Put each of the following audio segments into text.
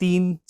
3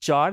4